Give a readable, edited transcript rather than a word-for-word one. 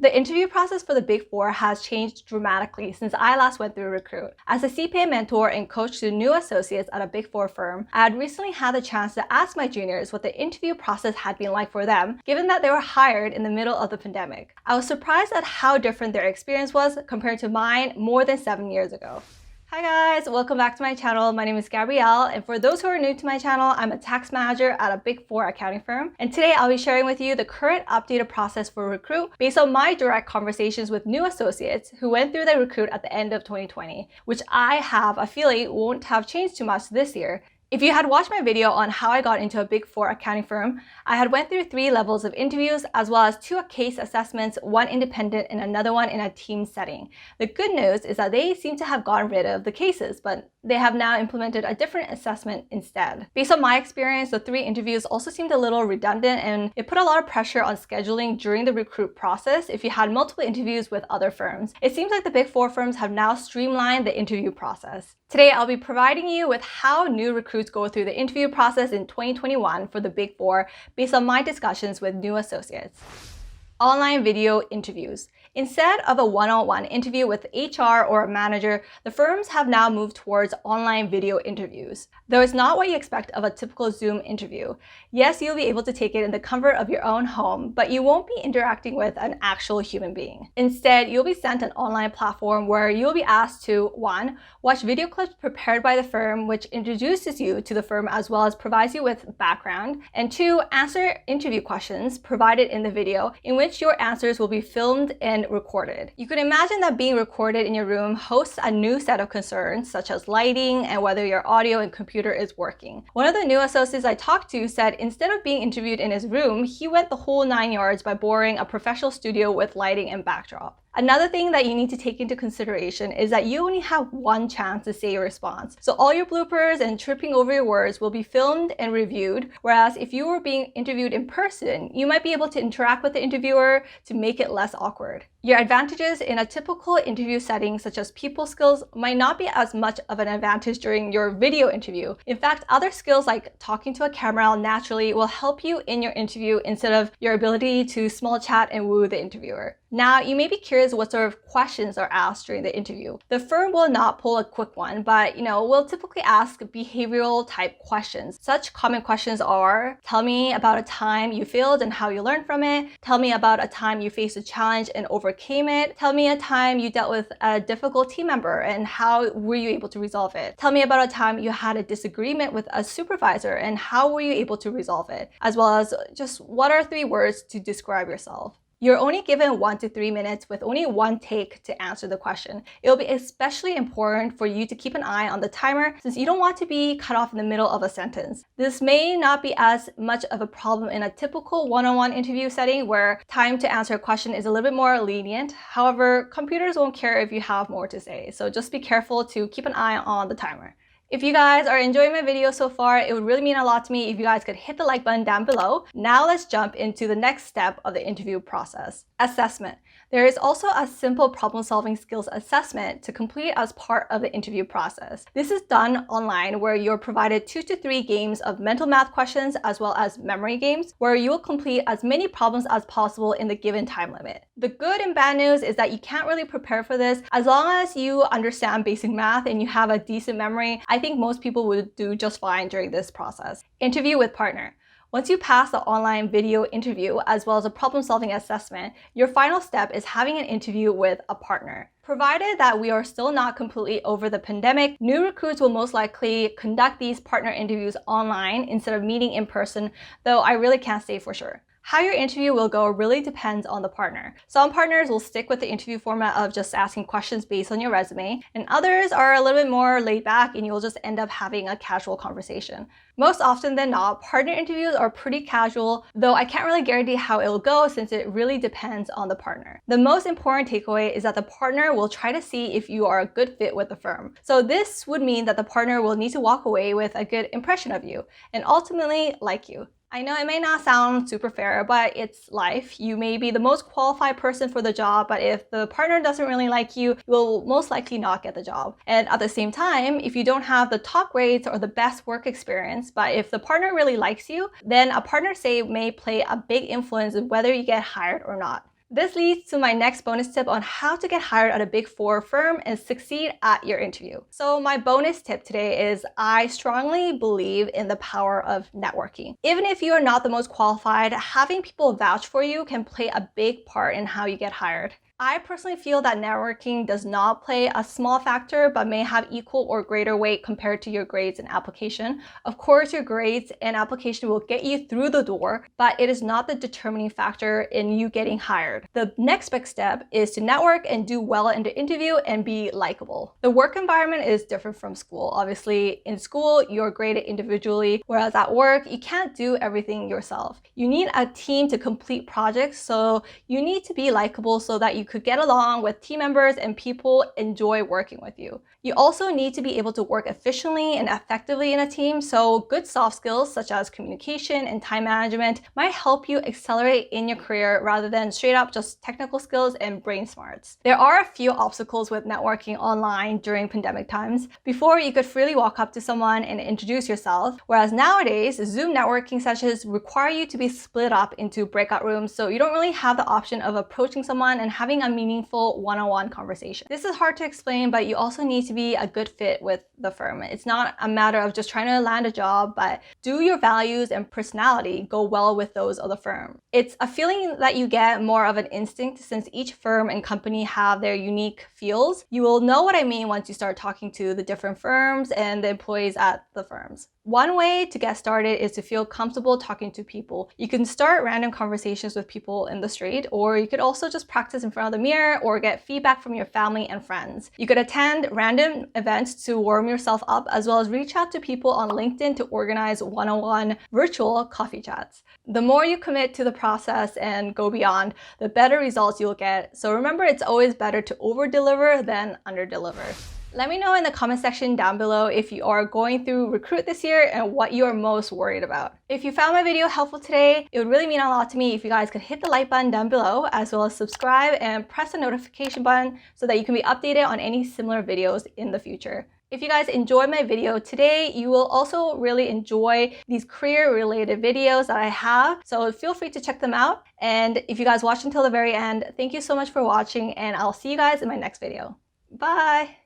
The interview process for the Big Four has changed dramatically since I last went through Recruit. As a CPA mentor and coach to new associates at a Big Four firm, I had recently had the chance to ask my juniors what the interview process had been like for them, given that they were hired in the middle of the pandemic. I was surprised at how different their experience was compared to mine more than 7 years ago. Hi guys, welcome back to my channel. My name is Gabrielle, and for those who are new to my channel, I'm a tax manager at a Big Four accounting firm. And today I'll be sharing with you the current updated process for Recruit based on my direct conversations with new associates who went through the Recruit at the end of 2020, which I have a feeling won't have changed too much this year. If you had watched my video on how I got into a Big Four accounting firm, I had went through 3 levels of interviews as well as 2 case assessments, 1 independent and another one in a team setting. The good news is that they seem to have gotten rid of the cases, but they have now implemented a different assessment instead. Based on my experience, the 3 interviews also seemed a little redundant, and it put a lot of pressure on scheduling during the recruit process if you had multiple interviews with other firms. It seems like the Big Four firms have now streamlined the interview process. Today, I'll be providing you with how new recruits go through the interview process in 2021 for the Big Four based on my discussions with new associates. Online video interviews. Instead of a one-on-one interview with HR or a manager, the firms have now moved towards online video interviews. Though it's not what you expect of a typical Zoom interview. Yes, you'll be able to take it in the comfort of your own home, but you won't be interacting with an actual human being. Instead, you'll be sent an online platform where you'll be asked to 1. Watch video clips prepared by the firm, which introduces you to the firm as well as provides you with background, and 2. Answer interview questions provided in the video, in which your answers will be filmed and recorded. You can imagine that being recorded in your room hosts a new set of concerns such as lighting and whether your audio and computer is working. One of the new associates I talked to said instead of being interviewed in his room, he went the whole 9 yards by borrowing a professional studio with lighting and backdrop. Another thing that you need to take into consideration is that you only have one chance to say your response. So all your bloopers and tripping over your words will be filmed and reviewed, whereas if you were being interviewed in person, you might be able to interact with the interviewer to make it less awkward. Your advantages in a typical interview setting, such as people skills, might not be as much of an advantage during your video interview. In fact, other skills like talking to a camera naturally will help you in your interview instead of your ability to small chat and woo the interviewer. Now, you may be curious what sort of questions are asked during the interview. The firm will not pull a quick one, but will typically ask behavioral type questions. Such common questions are, tell me about a time you failed and how you learned from it. Tell me about a time you faced a challenge and overcame it. Tell me a time you dealt with a difficult team member and how were you able to resolve it. Tell me about a time you had a disagreement with a supervisor and how were you able to resolve it, as well as just what are 3 words to describe yourself. You're only given 1 to 3 minutes with only 1 take to answer the question. It'll be especially important for you to keep an eye on the timer since you don't want to be cut off in the middle of a sentence. This may not be as much of a problem in a typical one-on-one interview setting where time to answer a question is a little bit more lenient. However, computers won't care if you have more to say, so just be careful to keep an eye on the timer. If you guys are enjoying my video so far, it would really mean a lot to me if you guys could hit the like button down below. Now let's jump into the next step of the interview process, assessment. There is also a simple problem-solving skills assessment to complete as part of the interview process. This is done online where you're provided 2 to 3 games of mental math questions as well as memory games where you will complete as many problems as possible in the given time limit. The good and bad news is that you can't really prepare for this. As long as you understand basic math and you have a decent memory, I think most people would do just fine during this process. Interview with partner. Once you pass the online video interview as well as a problem-solving assessment, your final step is having an interview with a partner. Provided that we are still not completely over the pandemic, new recruits will most likely conduct these partner interviews online instead of meeting in person, though I really can't say for sure. How your interview will go really depends on the partner. Some partners will stick with the interview format of just asking questions based on your resume, and others are a little bit more laid back and you'll just end up having a casual conversation. Most often than not, partner interviews are pretty casual, though I can't really guarantee how it'll go since it really depends on the partner. The most important takeaway is that the partner will try to see if you are a good fit with the firm. So this would mean that the partner will need to walk away with a good impression of you and ultimately like you. I know it may not sound super fair, but it's life. You may be the most qualified person for the job, but if the partner doesn't really like you, you will most likely not get the job. And at the same time, if you don't have the top grades or the best work experience, but if the partner really likes you, then a partner say may play a big influence in whether you get hired or not. This leads to my next bonus tip on how to get hired at a Big Four firm and succeed at your interview. So my bonus tip today is I strongly believe in the power of networking. Even if you are not the most qualified, having people vouch for you can play a big part in how you get hired. I personally feel that networking does not play a small factor, but may have equal or greater weight compared to your grades and application. Of course, your grades and application will get you through the door, but it is not the determining factor in you getting hired. The next big step is to network and do well in the interview and be likable. The work environment is different from school. Obviously, in school, you're graded individually, whereas at work, you can't do everything yourself. You need a team to complete projects, so you need to be likable so that you could get along with team members and people enjoy working with you. You also need to be able to work efficiently and effectively in a team, so good soft skills such as communication and time management might help you accelerate in your career rather than straight up just technical skills and brain smarts. There are a few obstacles with networking online during pandemic times. Before, you could freely walk up to someone and introduce yourself, whereas nowadays, Zoom networking sessions require you to be split up into breakout rooms, so you don't really have the option of approaching someone and having a meaningful one-on-one conversation. This is hard to explain, but you also need to be a good fit with the firm. It's not a matter of just trying to land a job, but do your values and personality go well with those of the firm? It's a feeling that you get more of an instinct since each firm and company have their unique feels. You will know what I mean once you start talking to the different firms and the employees at the firms. One way to get started is to feel comfortable talking to people. You can start random conversations with people in the street, or you could also just practice in front of the mirror or get feedback from your family and friends. You could attend random events to warm yourself up, as well as reach out to people on LinkedIn to organize one-on-one virtual coffee chats. The more you commit to the process and go beyond, the better results you'll get. So remember, it's always better to over-deliver than under-deliver. Let me know in the comment section down below if you are going through Recruit this year and what you are most worried about. If you found my video helpful today, it would really mean a lot to me if you guys could hit the like button down below, as well as subscribe and press the notification button so that you can be updated on any similar videos in the future. If you guys enjoyed my video today, you will also really enjoy these career-related videos that I have, so feel free to check them out. And if you guys watched until the very end, thank you so much for watching, and I'll see you guys in my next video. Bye!